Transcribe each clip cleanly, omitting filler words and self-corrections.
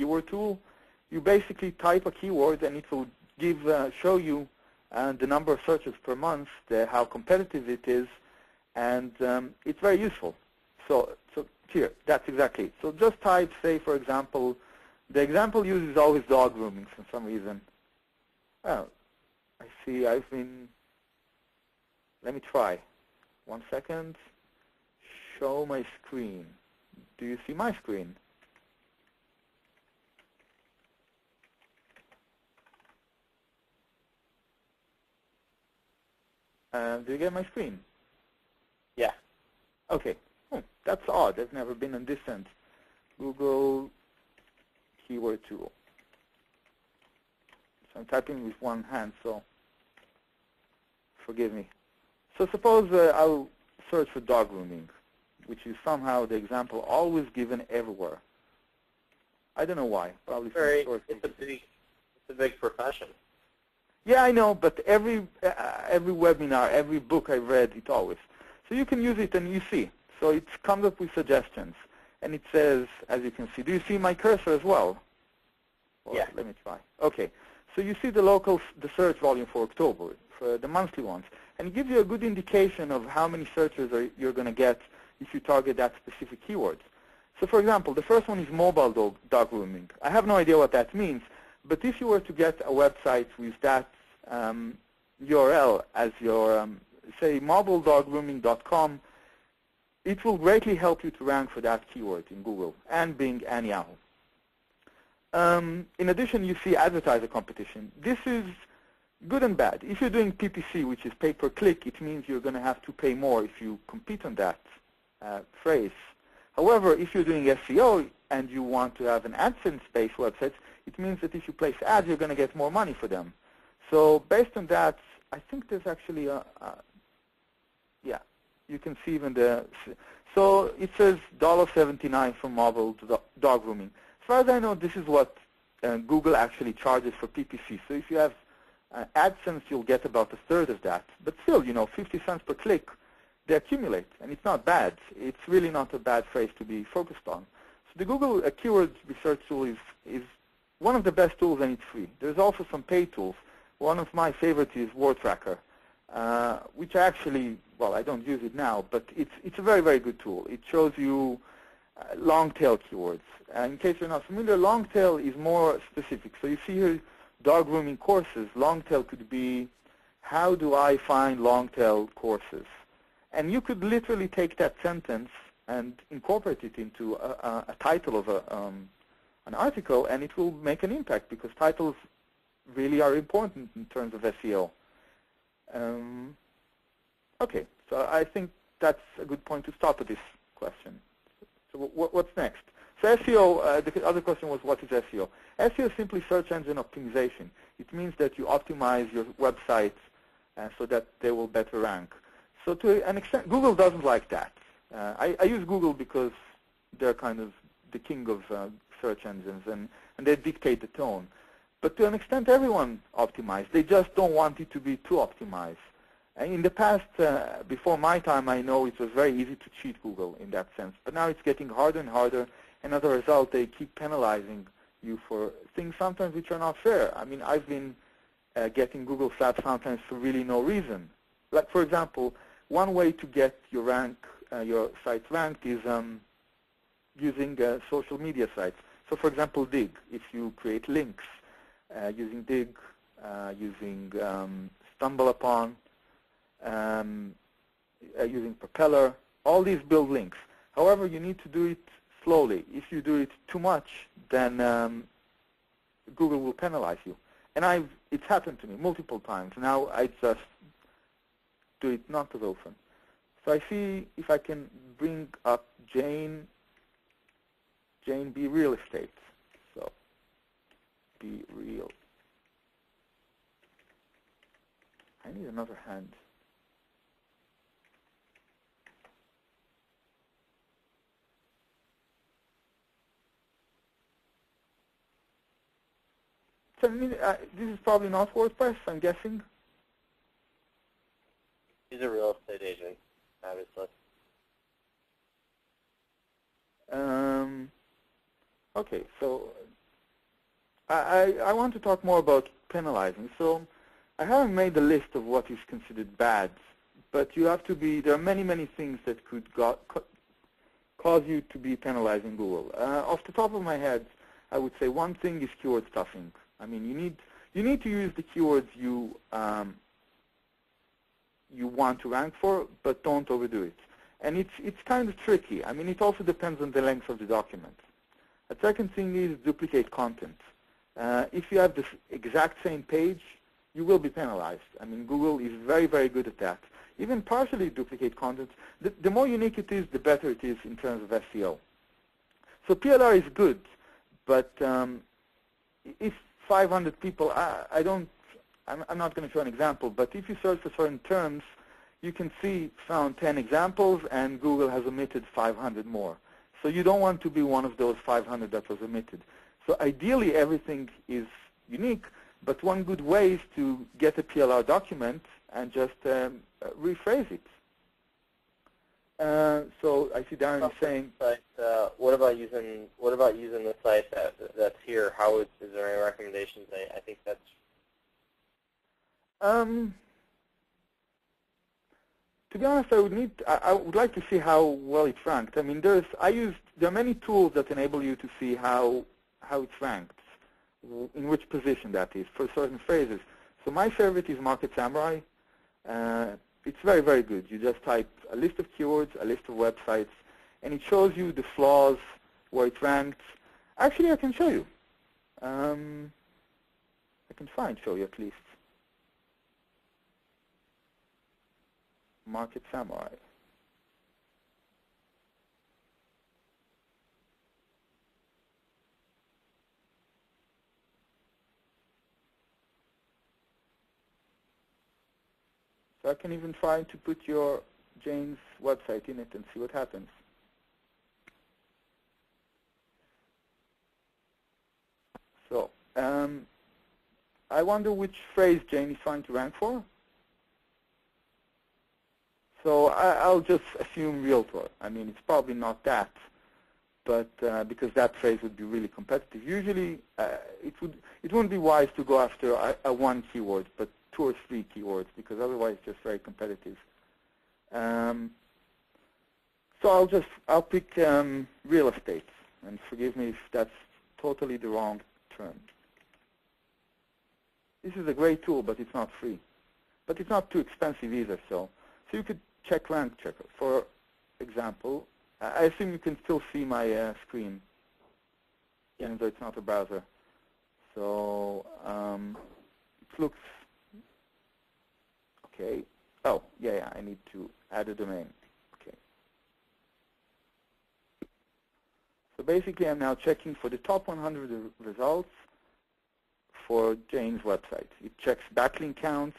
keyword tool. You basically type a keyword, and it will show you the number of searches per month, how competitive it is, and it's very useful. So here, that's exactly it. So just type, say, for example, the example used is always dog grooming for some reason. Oh, I see let me try. 1 second. Show my screen. Do you see my screen? Do you get my screen? Yeah. Okay. That's odd. I've never been on this end. Google keyword tool. So I'm typing with one hand, so forgive me. So suppose I'll search for dog grooming, which is somehow the example always given everywhere. I don't know why. Probably it's a big profession. Yeah, I know, but every webinar, every book I read, it always. So you can use it, and you see. So it comes up with suggestions, and it says, as you can see, do you see my cursor as well? Or yeah. Let me try. Okay. So you see the search volume for October, for the monthly ones, and it gives you a good indication of how many searches you're going to get if you target that specific keyword. So for example, the first one is mobile dog grooming. I have no idea what that means, but if you were to get a website with that URL as your, say, mobiledoggrooming.com, it will greatly help you to rank for that keyword in Google and Bing and Yahoo. In addition, you see advertiser competition. This is good and bad. If you're doing PPC, which is pay-per-click, it means you're going to have to pay more if you compete on that phrase. However, if you're doing SEO and you want to have an AdSense-based website, it means that if you place ads, you're going to get more money for them. So based on that, I think there's actually yeah, you can see even so it says $79 for mobile dog grooming. As far as I know, this is what Google actually charges for PPC. So if you have AdSense, you'll get about a third of that. But still, 50 cents per click, they accumulate, and it's not bad. It's really not a bad phrase to be focused on. So the Google keyword research tool is one of the best tools, and it's free. There's also some paid tools. One of my favorites is WordTracker, which actually, well, I don't use it now, but it's a very, very good tool. It shows you long-tail keywords. In case you're not familiar, long-tail is more specific. So you see here dog grooming courses. Long-tail could be, how do I find long-tail courses? And you could literally take that sentence and incorporate it into a title of an article, and it will make an impact because titles really are important in terms of SEO. Okay, so I think that's a good point to stop with this question. So what's next? So SEO, the other question was, what is SEO? SEO is simply search engine optimization. It means that you optimize your website so that they will better rank. So to an extent, Google doesn't like that. I use Google because they're kind of the king of search engines, and they dictate the tone. But to an extent, everyone optimized. They just don't want it to be too optimized. And in the past, before my time, I know it was very easy to cheat Google in that sense. But now it's getting harder and harder, and as a result, they keep penalizing you for things sometimes which are not fair. I mean, I've been getting Google slapped sometimes for really no reason. Like, for example, one way to get your site ranked is using social media sites. So, for example, Digg. If you create links using Digg, using StumbleUpon, using Propeller, all these build links. However, you need to do it slowly. If you do it too much, then Google will penalize you. And it's happened to me multiple times. Now I just do it not as often. So I see if I can bring up Jane B. Real Estate. So Be Real. I need another hand. So this is probably not WordPress, I'm guessing. He's a real estate agent, obviously. Okay, so I want to talk more about penalizing. So I haven't made a list of what is considered bad, but you have to be, there are many, many things that could cause you to be penalizing Google. Off the top of my head, I would say one thing is keyword stuffing. I mean, you need to use the keywords you want to rank for, but don't overdo it. And it's kind of tricky. I mean, it also depends on the length of the document. A second thing is duplicate content. If you have the exact same page, you will be penalized. I mean, Google is very, very good at that. Even partially duplicate content, the more unique it is, the better it is in terms of SEO. So PLR is good, but if 500 people, I'm not going to show an example, but if you search for certain terms, you can see found 10 examples, and Google has omitted 500 more. So you don't want to be one of those 500 that was omitted. So ideally, everything is unique, but one good way is to get a PLR document and just rephrase it. So I see Darren is saying. What about using the site that's here? Is there any recommendations? I think that's. To be honest, I would like to see how well it's ranked. I mean, there are many tools that enable you to see how it's ranked, in which position that is for certain phrases. So my favorite is Market Samurai. It's very, very good. You just type a list of keywords, a list of websites, and it shows you the flaws, where it's ranked. Actually, I can show you. I can try and show you at least. Market Samurai. So I can even try to put your Jane's website in it and see what happens. So I wonder which phrase Jane is trying to rank for. So I'll just assume realtor. I mean, it's probably not that, but because that phrase would be really competitive. Usually, it wouldn't be wise to go after a one keyword, but 2 or 3 keywords, because otherwise it's just very competitive. So I'll pick real estate, and forgive me if that's totally the wrong term. This is a great tool, but it's not free. But it's not too expensive either, so you could check Rank Checker. For example, I assume you can still see my screen, even though it's not a browser. So it looks okay. Oh, yeah, I need to add a domain. Okay. So basically, I'm now checking for the top 100 results for Jane's website. It checks backlink counts,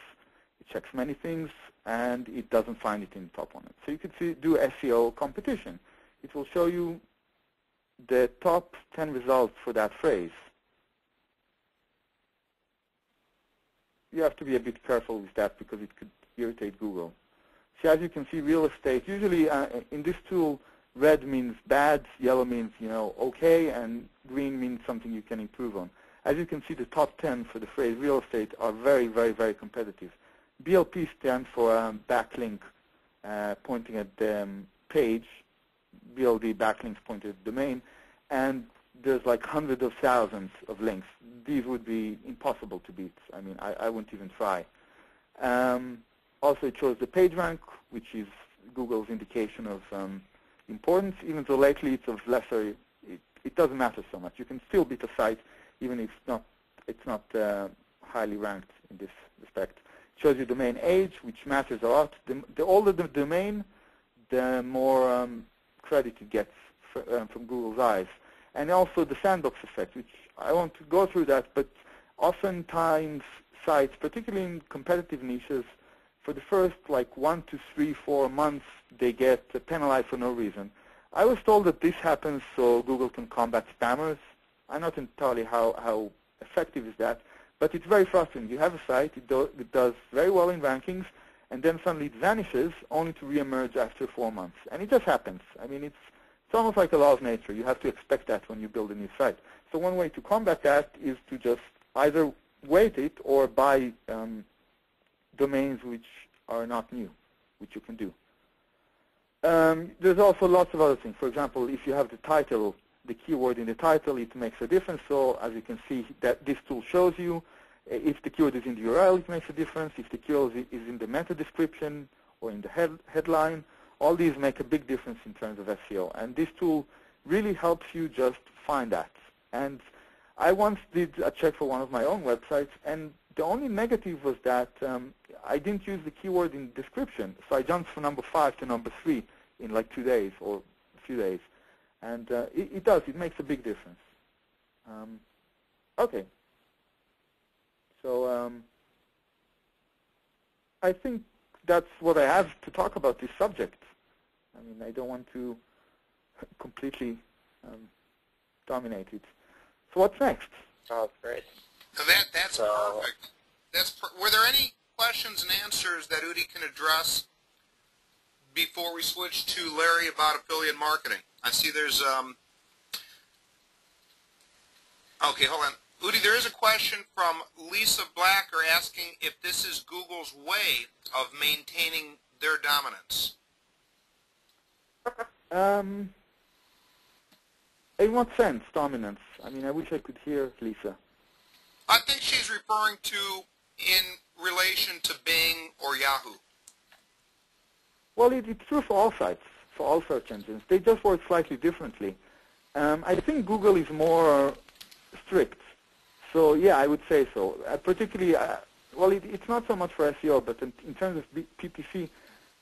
it checks many things, and it doesn't find it in the top 100. So you could do SEO competition. It will show you the top 10 results for that phrase. You have to be a bit careful with that because it could irritate Google. So as you can see, real estate, usually in this tool, red means bad, yellow means okay, and green means something you can improve on. As you can see, the top 10 for the phrase real estate are very, very, very competitive. BLP stands for backlink pointing at the page, BLD backlinks pointing at the domain, and there's like hundreds of thousands of links. These would be impossible to beat. I mean, I wouldn't even try. Also, it shows the page rank, which is Google's indication of importance. Even though lately it's of lesser, it doesn't matter so much. You can still beat a site even if it's not highly ranked in this respect. It shows you domain age, which matters a lot. The older the domain, the more credit it gets from Google's eyes. And also the sandbox effect, which I won't go through that, but oftentimes sites, particularly in competitive niches, for the first 1 to 3, 4 months, they get penalized for no reason. I was told that this happens so Google can combat spammers. I'm not entirely how effective is that, but it's very frustrating. You have a site, it does very well in rankings, and then suddenly it vanishes only to reemerge after 4 months. And it just happens. I mean, it's It's almost like a law of nature. You have to expect that when you build a new site. So one way to combat that is to just either wait it or buy domains which are not new, which you can do. There's also lots of other things. For example, if you have the title, the keyword in the title, it makes a difference. So as you can see, that this tool shows you if the keyword is in the URL, it makes a difference. If the keyword is in the meta description or in the headline, all these make a big difference in terms of SEO. And this tool really helps you just find that. And I once did a check for one of my own websites, and the only negative was that I didn't use the keyword in description. So I jumped from number 5 to number 3 in like 2 days or a few days. And it does. It makes a big difference. Okay. So I think that's what I have to talk about this subject. I mean, I don't want to completely dominate it. So what's next? Oh, great. That's perfect. Were there any questions and answers that Udi can address before we switch to Larry about affiliate marketing? I see there's okay, hold on. Udi, there is a question from Lisa Blacker asking if this is Google's way of maintaining their dominance. In what sense, dominance? I mean, I wish I could hear Lisa. I think she's referring to in relation to Bing or Yahoo. Well, it's true for all sites, for all search engines. They just work slightly differently. I think Google is more strict. So, yeah, I would say so. Particularly, well, it's not so much for SEO, but in terms of PPC,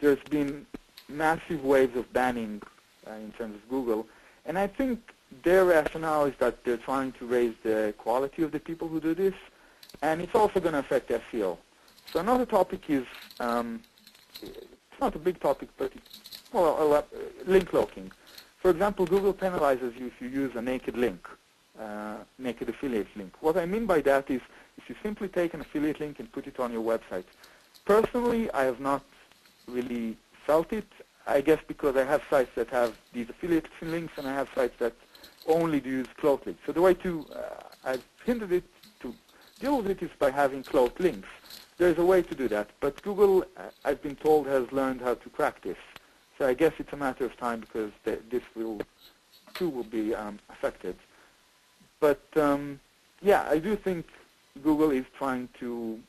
there's been massive waves of banning in terms of Google. And I think their rationale is that they're trying to raise the quality of the people who do this, and it's also going to affect SEO. So another topic is, it's not a big topic, but it's, link cloaking. For example, Google penalizes you if you use a naked link, naked affiliate link. What I mean by that is if you simply take an affiliate link and put it on your website. Personally, I have not really felt it. I guess because I have sites that have these affiliate links and I have sites that only use cloaked links. So the way to, I've hinted it to deal with it is by having cloaked links. There's a way to do that, but Google, I've been told, has learned how to crack this. So I guess it's a matter of time because this too will be affected. But yeah, I do think Google is trying to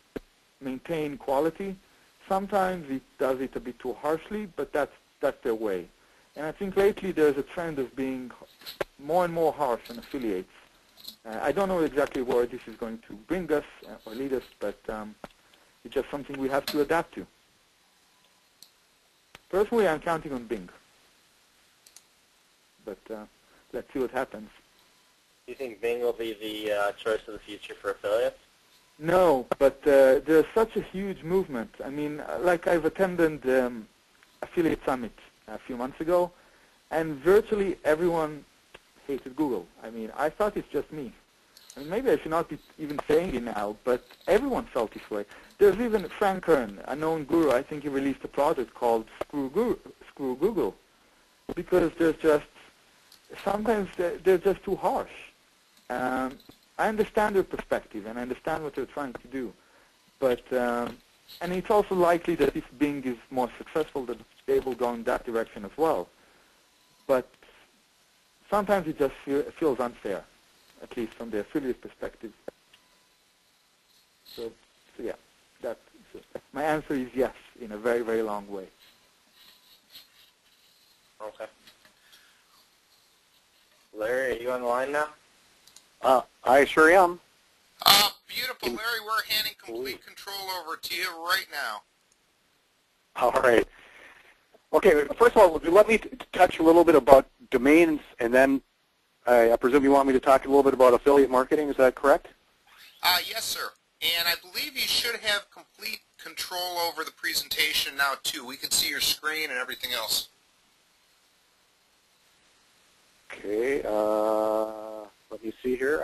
maintain quality. Sometimes it does it a bit too harshly, but that's their way. And I think lately there's a trend of being more and more harsh on affiliates. I don't know exactly where this is going to bring us or lead us, but it's just something we have to adapt to. Personally, I'm counting on Bing. But let's see what happens. Do you think Bing will be the choice of the future for affiliates? No, but there's such a huge movement. I mean, like I've attended Affiliate Summit a few months ago, and virtually everyone hated Google. I mean, I thought it's just me. I mean, maybe I should not be even saying it now, but everyone felt this way. There's even Frank Kern, a known guru. I think he released a product called Screw Google, because there's just sometimes they're just too harsh. I understand their perspective, and I understand what they're trying to do, but and it's also likely that if Bing is more successful, that they will go in that direction as well. But sometimes it just feels unfair, at least from the affiliate perspective. So yeah, my answer is yes, in a very, very long way. Okay. Larry, are you on the line now? I sure am. Beautiful, Larry. We're handing complete control over to you right now. All right. Okay, first of all, let me touch a little bit about domains, and then I presume you want me to talk a little bit about affiliate marketing. Is that correct? Yes, sir. And I believe you should have complete control over the presentation now, too. We can see your screen and everything else. Okay. Let me see here.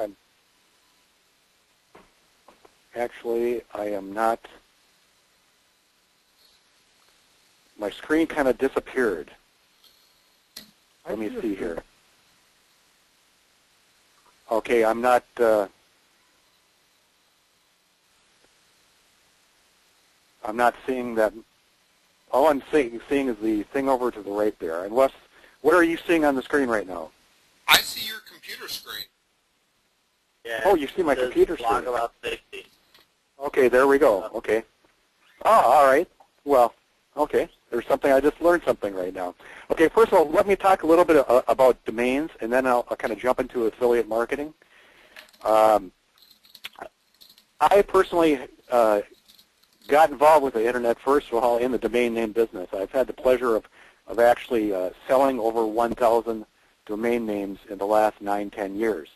I am not. My screen kind of disappeared. Let me see here. Okay, I'm not. I'm not seeing that. All I'm seeing is the thing over to the right there. Unless, what are you seeing on the screen right now? I see your computer screen. Yeah, Oh, you see my computer screen. Log about 60. Okay, there we go. Okay. Oh, all right. Well, okay. There's something. I just learned something right now. Okay, first of all, let me talk a little bit about domains, and then I'll kind of jump into affiliate marketing. I personally got involved with the internet first of all in the domain name business. I've had the pleasure of actually selling over 1,000 domain names in the last 9-10 years.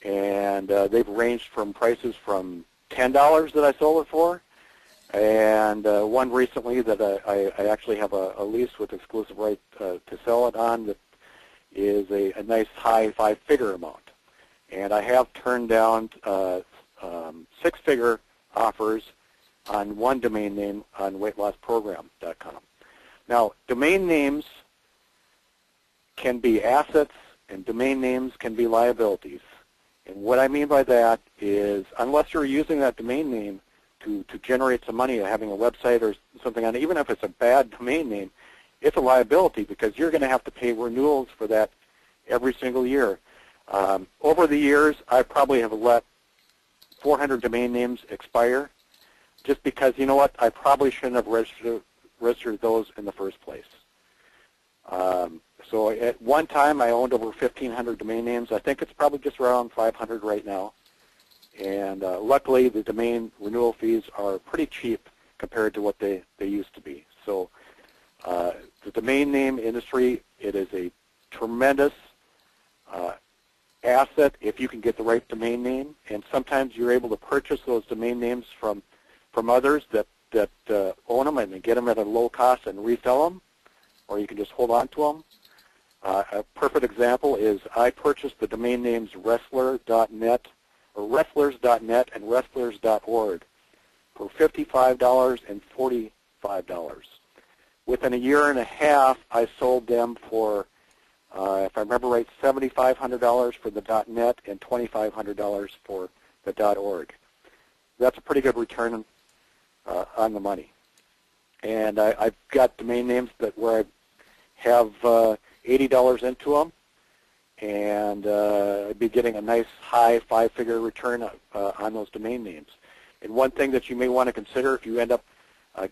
And they've ranged from prices from $10 that I sold it for, and one recently that I actually have a lease with exclusive right to sell it on that is a nice high 5-figure amount. And I have turned down 6-figure offers on one domain name on weightlossprogram.com. Now, domain names can be assets and domain names can be liabilities. And what I mean by that is unless you're using that domain name to generate some money, having a website or something on it, even if it's a bad domain name, it's a liability because you're going to have to pay renewals for that every single year. Over the years, I probably have let 400 domain names expire just because, you know what, I probably shouldn't have registered those in the first place. So at one time, I owned over 1,500 domain names. I think it's probably just around 500 right now. And luckily, the domain renewal fees are pretty cheap compared to what they used to be. So the domain name industry, it is a tremendous asset if you can get the right domain name. And sometimes you're able to purchase those domain names from others that own them and get them at a low cost and resell them, or you can just hold on to them. A perfect example is I purchased the domain names wrestler.net or wrestlers.net and wrestlers.org for $55 and $45. Within a year and a half, I sold them for, if I remember right, $7,500 for the .net and $2,500 for the .org. That's a pretty good return on the money. And I've got domain names where I have $80 into them, and I'd be getting a nice high 5-figure return on those domain names. And one thing that you may want to consider if you end up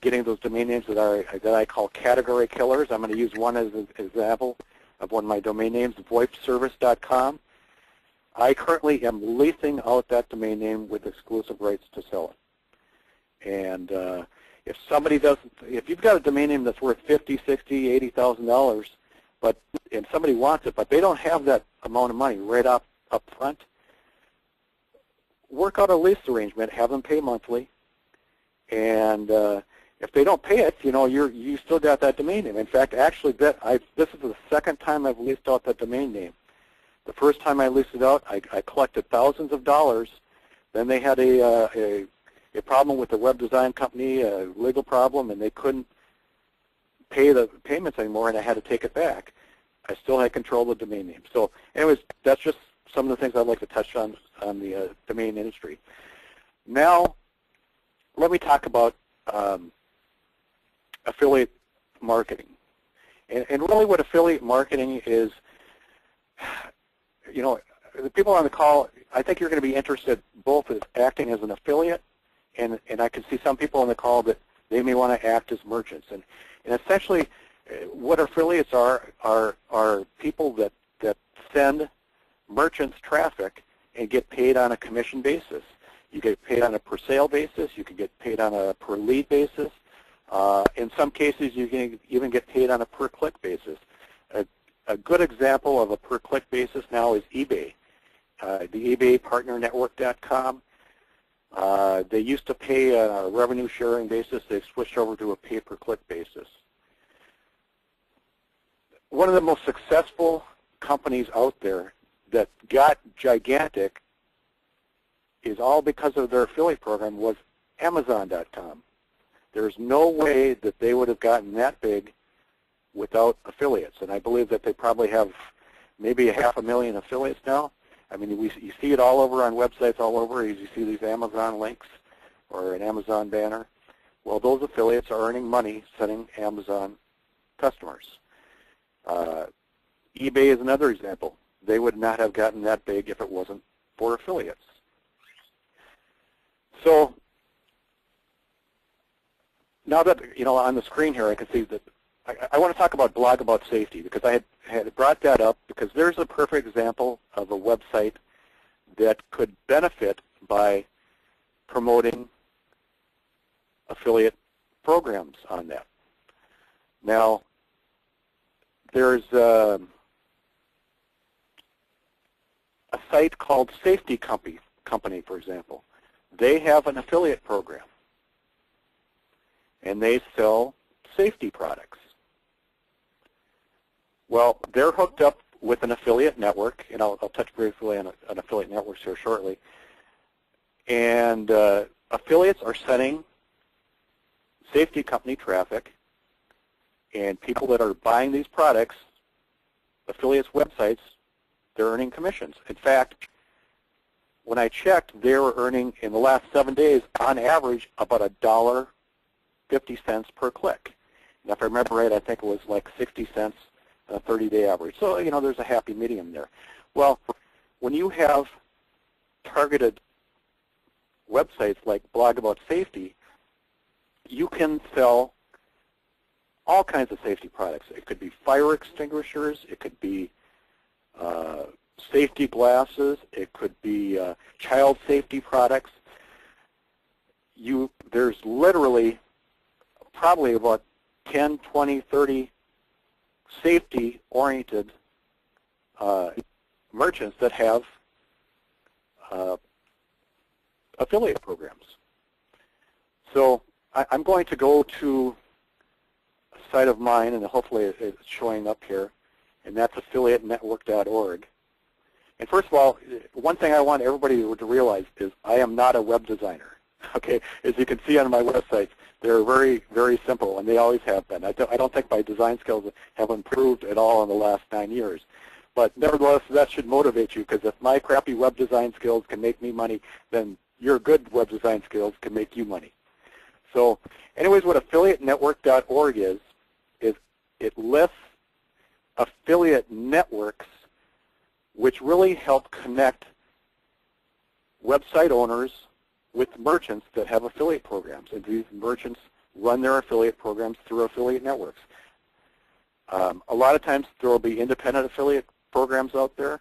getting those domain names that I call category killers, I'm going to use one as an example of one of my domain names, VoIPservice.com. I currently am leasing out that domain name with exclusive rights to sell it. And if somebody doesn't, if you've got a domain name that's worth $50, $60, $80,000, and somebody wants it, but they don't have that amount of money right up front, work out a lease arrangement, have them pay monthly, and if they don't pay it, you know, you still got that domain name. In fact, actually, this is the second time I've leased out that domain name. The first time I leased it out, I collected thousands of dollars. Then they had a problem with the web design company, a legal problem, and they couldn't pay the payments anymore, and I had to take it back. I still had control of the domain name. So anyways, that's just some of the things I'd like to touch on the domain industry. Now, let me talk about affiliate marketing. And really what affiliate marketing is, you know, the people on the call, I think you're going to be interested both as acting as an affiliate, and I can see some people on the call that they may want to act as merchants. And essentially, what affiliates are people that send merchants traffic and get paid on a commission basis. You get paid on a per sale basis. You can get paid on a per lead basis. In some cases, you can even get paid on a per click basis. A good example of a per click basis now is eBay. The eBay partnernetwork.com. They used to pay a revenue sharing basis. They've switched over to a pay per click basis. One of the most successful companies out there that got gigantic is all because of their affiliate program was Amazon.com. There's no way that they would have gotten that big without affiliates. And I believe that they probably have maybe 500,000 affiliates now. I mean, you see it all over on websites all over. You see these Amazon links or an Amazon banner. Well, those affiliates are earning money sending Amazon customers. eBay is another example. They would not have gotten that big if it wasn't for affiliates. So now that, on the screen here I can see that I want to talk about Blog About Safety, because I had brought that up because there's a perfect example of a website that could benefit by promoting affiliate programs on that. Now, there's a site called Safety Company, for example. They have an affiliate program, and they sell safety products. Well, they're hooked up with an affiliate network, and I'll touch briefly on affiliate networks here shortly. And affiliates are sending safety company traffic, and people that are buying these products, affiliates' websites, they're earning commissions. In fact, when I checked, they were earning in the last 7 days, on average, about $1.50 per click. And if I remember right, I think it was like 60 cents a 30-day average. So, there's a happy medium there. Well, when you have targeted websites like Blog About Safety, you can sell all kinds of safety products. It could be fire extinguishers. It could be safety glasses. It could be child safety products. There's literally probably about 10, 20, 30 safety-oriented merchants that have affiliate programs. So I'm going to go to a site of mine, and hopefully it's showing up here, and that's affiliatenetwork.org. And first of all, one thing I want everybody to realize is I am not a web designer. Okay, as you can see on my websites, they're very, very simple, and they always have been. I don't think my design skills have improved at all in the last 9 years. But nevertheless, that should motivate you, because if my crappy web design skills can make me money, then your good web design skills can make you money. So anyways, what affiliatenetwork.org is it lists affiliate networks which really help connect website owners with merchants that have affiliate programs. And these merchants run their affiliate programs through affiliate networks. A lot of times there will be independent affiliate programs out there.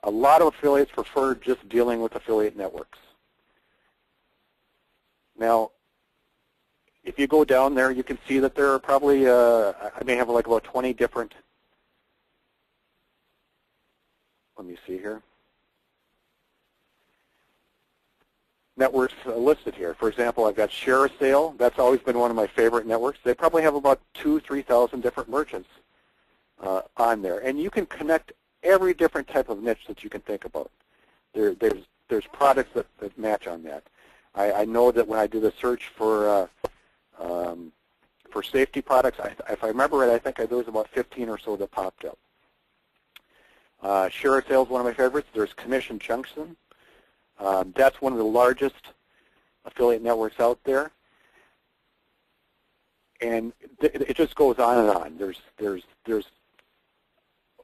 A lot of affiliates prefer just dealing with affiliate networks. Now, if you go down there, you can see that there are probably, I may have like about 20 different, let me see here, networks listed here. For example, I've got ShareASale. That's always been one of my favorite networks. They probably have about 2,000 to 3,000 different merchants on there. And you can connect every different type of niche that you can think about. There's products that match on that. I know that when I do the search for safety products, if I remember right, I think there was about 15 or so that popped up. ShareASale is one of my favorites. There's Commission Junction. That's one of the largest affiliate networks out there. And it just goes on and on. There's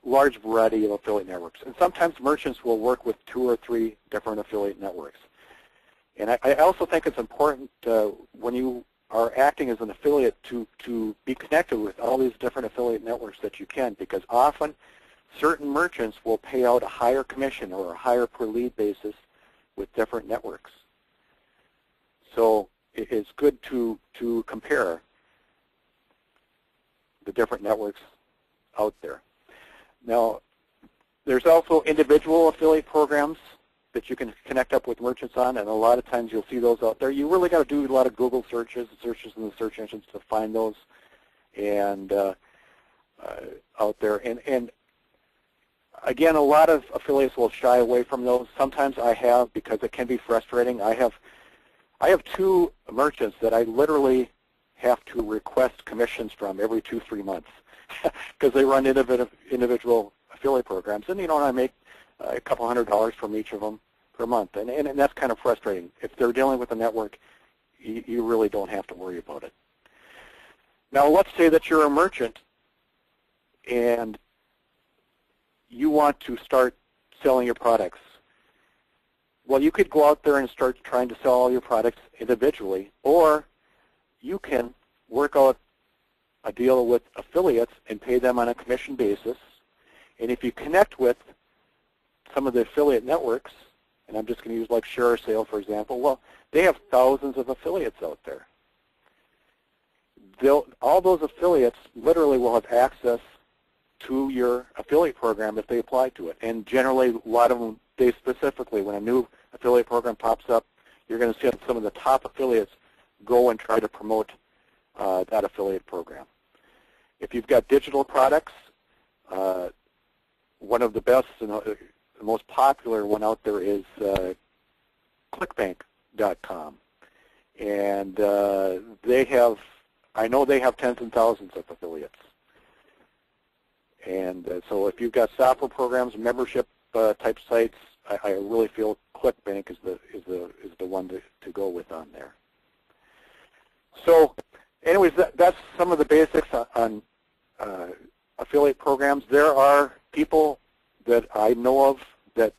large variety of affiliate networks. And sometimes merchants will work with 2 or 3 different affiliate networks. And I also think it's important when you are acting as an affiliate to be connected with all these different affiliate networks that you can, because often certain merchants will pay out a higher commission or a higher per lead basis with different networks. So it's good to compare the different networks out there. Now, there's also individual affiliate programs that you can connect up with merchants on, and a lot of times you'll see those out there. You really got to do a lot of Google searches in the search engines to find those and out there. And again, a lot of affiliates will shy away from those. Sometimes I have, because it can be frustrating. I have 2 merchants that I literally have to request commissions from every 2-3 months. because they run individual affiliate programs, and I make a couple $100 from each of them per month, and that's kind of frustrating. If they're dealing with a network, you really don't have to worry about it. Now, let's say that you're a merchant and you want to start selling your products. Well, you could go out there and start trying to sell all your products individually, or you can work out a deal with affiliates and pay them on a commission basis. And if you connect with some of the affiliate networks, and I'm just going to use like ShareASale, for example, well, they have thousands of affiliates out there. All those affiliates literally will have access to your affiliate program if they apply to it. And generally, a lot of them, they specifically, when a new affiliate program pops up, you're going to see some of the top affiliates go and try to promote that affiliate program. If you've got digital products, one of the best and the most popular one out there is ClickBank.com. And they have, I know they have tens and thousands of affiliates. And so if you've got software programs, membership type sites, I really feel ClickBank is the one to go with on there. So, anyways, that's some of the basics on affiliate programs. There are people that I know of that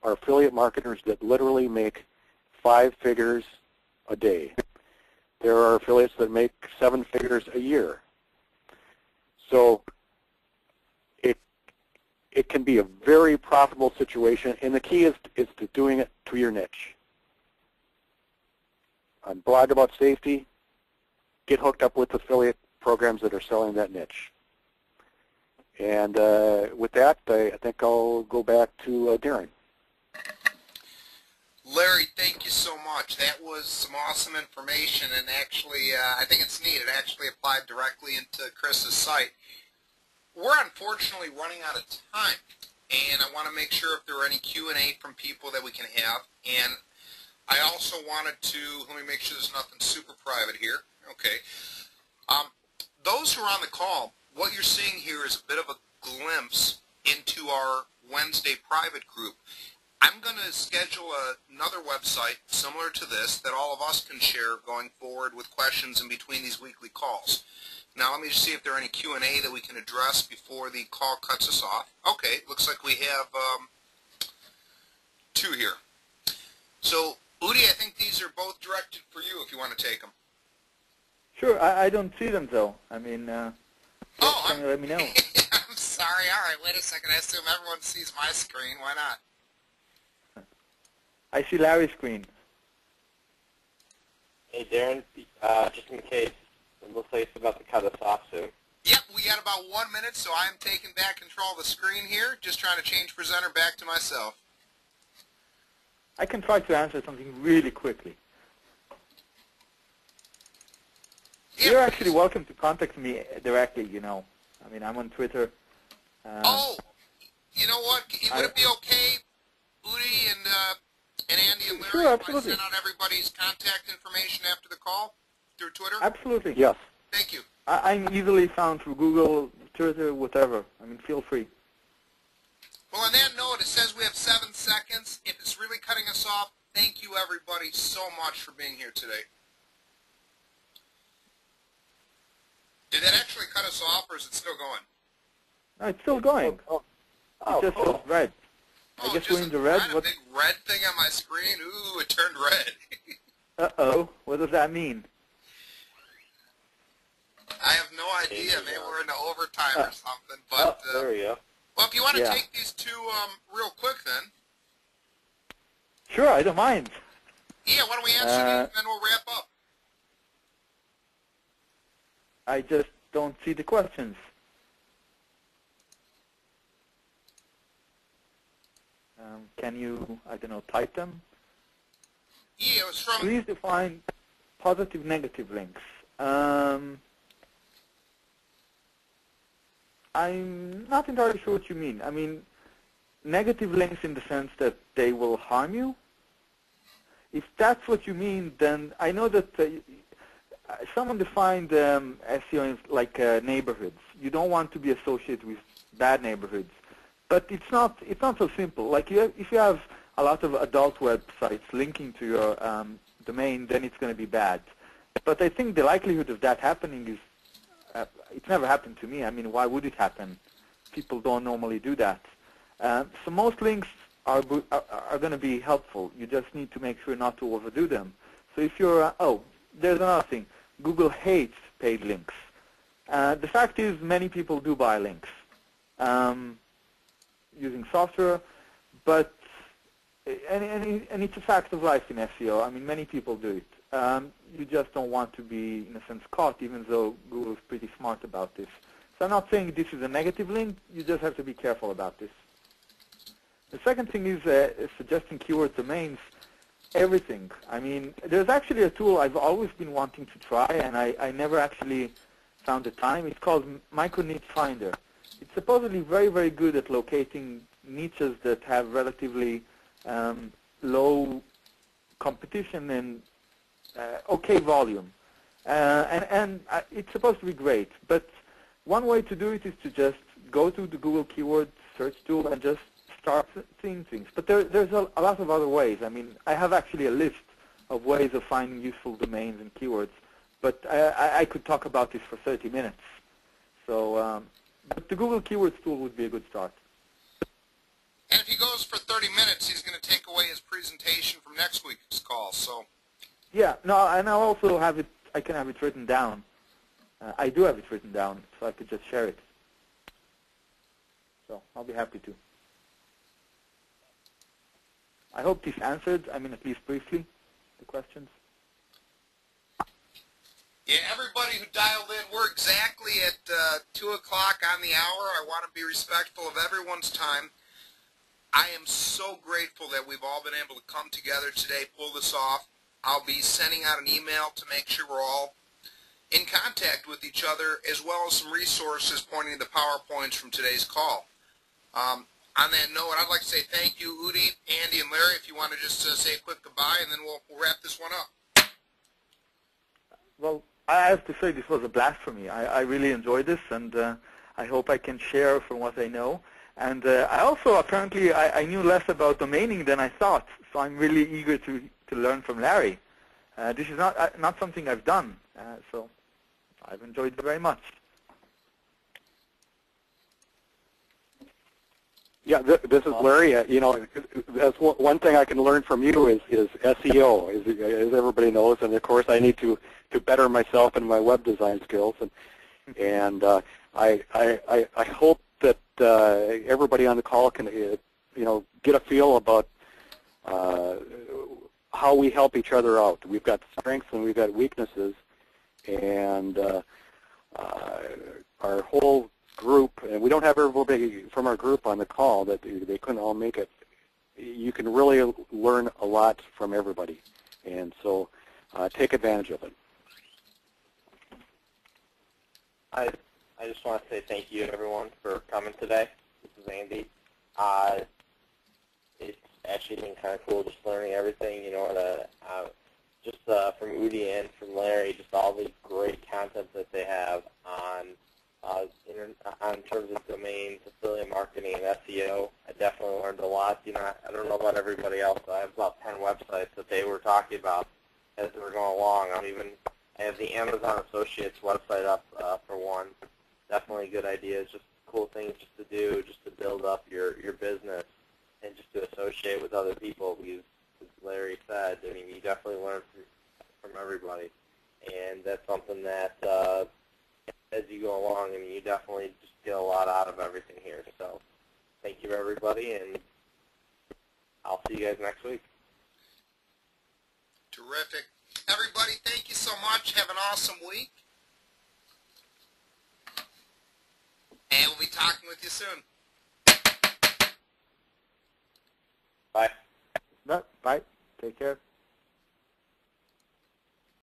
are affiliate marketers that literally make 5 figures a day. There are affiliates that make 7 figures a year. So it can be a very profitable situation, and the key is to doing it to your niche. On Blog About Safety, get hooked up with affiliate programs that are selling that niche. And with that, I think I'll go back to Darren. Larry, thank you so much. That was some awesome information, and actually, I think it's neat. It actually applied directly into Chris's site. We're unfortunately running out of time, and I want to make sure if there are any Q&A from people that we can have. And I also wanted to, let me make sure there's nothing super private here. Okay. Those who are on the call, what you're seeing here is a bit of a glimpse into our Wednesday private group. I'm going to schedule another website similar to this that all of us can share going forward with questions in between these weekly calls. Now let me just see if there are any Q&A that we can address before the call cuts us off. Okay, looks like we have 2 here. So, Udi, I think these are both directed for you if you want to take them. Sure, I don't see them though. I mean, can you let me know? I'm sorry. All right, wait a second. I assume everyone sees my screen. Why not? I see Larry's screen. Hey, Darren, just in case, it looks like it's about to cut us off soon. Yep, we got about 1 minute, so I am taking back control of the screen here, just trying to change presenter back to myself. I can try to answer something really quickly. Yeah, You're actually welcome to contact me directly, I mean, I'm on Twitter. Oh, you know what? Would it be okay, Udi and Andy and Larry, sure, absolutely. if I send out everybody's contact information after the call through Twitter? Absolutely. Yes. Thank you. I'm easily found through Google, Twitter, whatever. I mean, feel free. Well, on that note, it says we have 7 seconds. If it's really cutting us off, thank you, everybody, so much for being here today. Did that actually cut us off, or is it still going? No, it's still going. It just shows red. I guess we're in the red. A big red thing on my screen. Ooh, it turned red. Uh-oh. What does that mean? I have no idea. Maybe we're into overtime or something. But there we go. well, if you want to take these 2 real quick, then. Sure, I don't mind. Yeah, why don't we answer these, and then we'll wrap up. I just don't see the questions. Can you, I don't know, type them? Yeah, it was from... Please define positive, negative links. I'm not entirely sure what you mean. I mean, negative links in the sense that they will harm you? If that's what you mean, then I know that someone defined SEO as like neighborhoods. you don't want to be associated with bad neighborhoods. But it's not so simple. Like if you have a lot of adult websites linking to your domain, then it's going to be bad. But I think the likelihood of that happening is, it's never happened to me. I mean, why would it happen? People don't normally do that. So most links are going to be helpful. You just need to make sure not to overdo them. So if you're, there's another thing. Google hates paid links. The fact is many people do buy links using software, but and it's a fact of life in SEO. I mean, many people do it. You just don't want to be, in a sense, caught, even though Google is pretty smart about this. So I'm not saying this is a negative link. You just have to be careful about this. The second thing is suggesting keyword domains. Everything. I mean, there's actually a tool I've always been wanting to try, and I never actually found the time. It's called Micro-Niche Finder. It's supposedly very, very good at locating niches that have relatively low competition and okay volume. And it's supposed to be great. But one way to do it is to just go to the Google keyword search tool and just start seeing things. But there's a lot of other ways. I mean, I have actually a list of ways of finding useful domains and keywords, but I could talk about this for 30 minutes. So but the Google Keywords tool would be a good start. And if he goes for 30 minutes, he's going to take away his presentation from next week's call. So yeah, no, and I'll also have it, I can have it written down. I do have it written down, so I could just share it. So I'll be happy to. I hope this answered, I mean, at least briefly, the questions. Yeah, everybody who dialed in, we're exactly at 2 o'clock on the hour. I want to be respectful of everyone's time. I am so grateful that we've all been able to come together today, pull this off. I'll be sending out an email to make sure we're all in contact with each other, as well as some resources pointing to the PowerPoints from today's call. On that note, I'd like to say thank you, Udi, Andy, and Larry, if you want to just say a quick goodbye, and then we'll wrap this one up. Well, I have to say this was a blast for me. I really enjoyed this, and I hope I can share from what I know. And I also, apparently, I knew less about domaining than I thought, so I'm really eager to learn from Larry. This is not something I've done, so I've enjoyed it very much. Yeah, this is Larry. You know, that's one thing I can learn from you is SEO, as everybody knows, and of course I need to better myself in my web design skills, and I hope that everybody on the call can get a feel about how we help each other out. We've got strengths and we've got weaknesses, and our whole group, and we don't have everybody from our group on the call, that they couldn't all make it. You can really learn a lot from everybody, and so take advantage of it. I just want to say thank you to everyone for coming today. This is Andy. It's actually been kind of cool just learning everything, just from Udi and from Larry, just all the great content that they have on terms of domains, affiliate marketing, and SEO. I definitely learned a lot. I don't know about everybody else, but I have about 10 websites that they were talking about as they were going along. I have the Amazon Associates website up for one. Definitely good ideas, just cool things just to do, just to build up your business and just to associate with other people, because as Larry said, you definitely learn from everybody. And that's something that as you go along, you definitely just get a lot out of everything here. So thank you, everybody, and I'll see you guys next week. Terrific. Everybody, thank you so much. Have an awesome week. And we'll be talking with you soon. Bye. Bye. Take care.